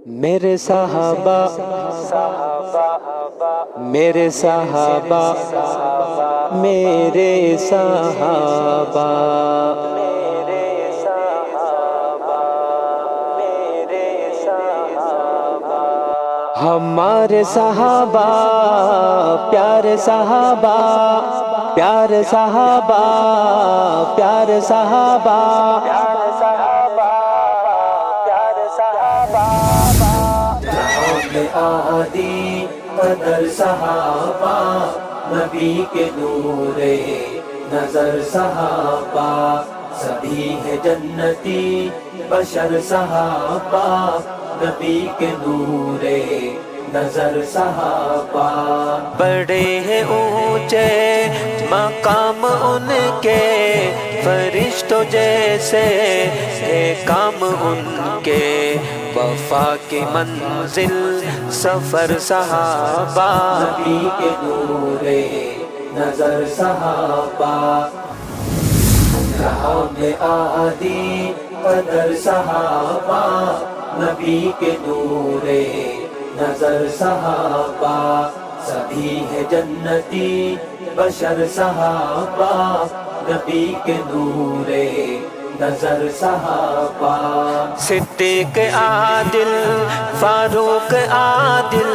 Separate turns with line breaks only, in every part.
میرے صحابہ میرے صحابہ میرے صحابہ ہمارے صحابہ پیارے صحابہ پیارے صحابہ پیارے صحابہ آدی قدر صحابہ نبی کے نور نظر صحابہ سبھی ہے جنتی بشر صحابہ نبی کے نور نظر صحابہ بڑے ہیں اونچے مقام ان کے فرشتوں جیسے ہے کام ان کے وفا کی منزل سفر صحابہ نبی کے نور نظر صحابہ جہاں میں آدی قدر صحابہ نبی کے نور نظر صحابہ سبھی ہے جنتی بشر صحابہ نبی کے نور نظر صحابہ صدیق عادل فاروق عادل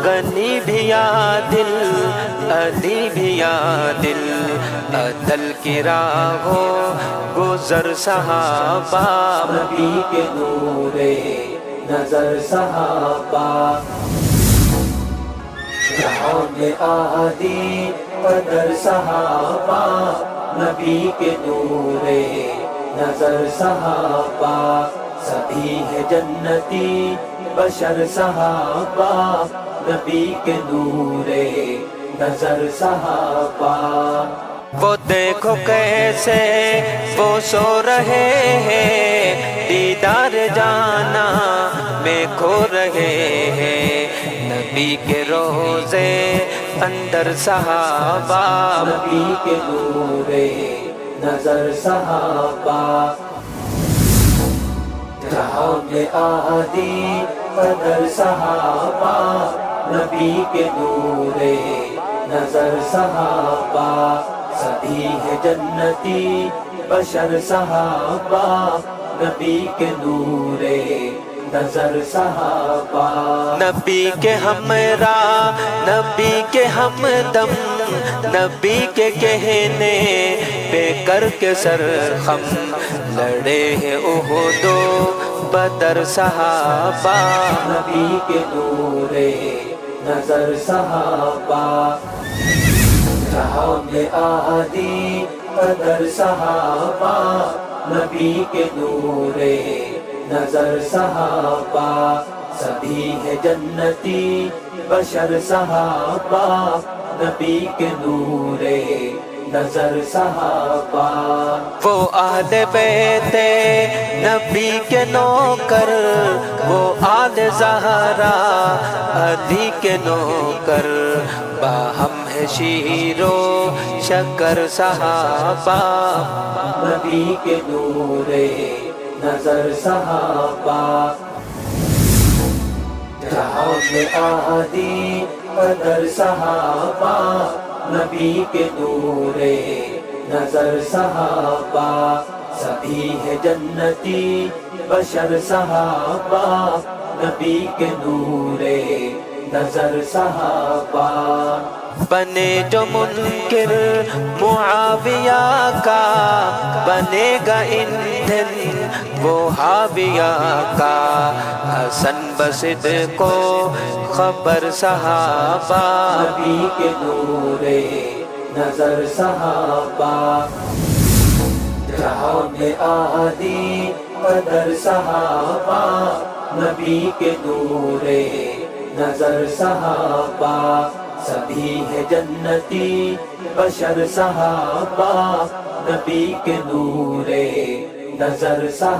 غنی بھی عادل علی بھی عادل عدل کی راہوں گزر صحابہ نبی کے نور نظر صحابہ جہاں میں آدی قدر صحابہ نبی کے نور نظر صحابہ سبھی ہے جنتی بشر صحابہ نبی کے نور نظر صحابہ وہ دیکھو کیسے وہ سو رہے ہیں دیدار جانا میں کھو رہے ہیں نبی کے روزے اندر صحابہ نبی کے نور نظر صحابہ جہاں میں آدی قدر صحابہ نبی کے نور نظر صحابہ سبھی ہے جنتی بشر صحابہ نبی کے نور نظر صحابہ نبی کے ہمراہ نبی کے ہمدم نبی کے کہنے پہ کر کے سر خم لڑے ہیں احد و بدر صحابہ نبی کے نور نظر صحابہ جہاں میں آدی قدر صحابہ نبی کے نور نظر صحابہ سبھی ہے جنتی بشر صحابہ نبی کے نور نظر صحابہ وہ اہل بیت نبی کے نوکر وہ آل زہرا علی کے نوکر باہم ہے شیر و شکر صحابہ نبی کے نور نظر صحابہ جہاں میں آدی قدر صحابہ نبی کے نور نظر صحابہ سبھی ہے جنتی بشر صحابہ نبی کے نور نظر صحابہ بنے جو منکر معاویہ کا بنے گا ایندھن وہ حاویہ کا حسن بصد کو خبر صحابہ نبی کے نور نظر صحابہ جہاں میں آدی قدر صحابہ نبی کے نور نظر صحابہ سبھی ہے جنتی بشر صحابہ نبی کے نور نظر صحابہ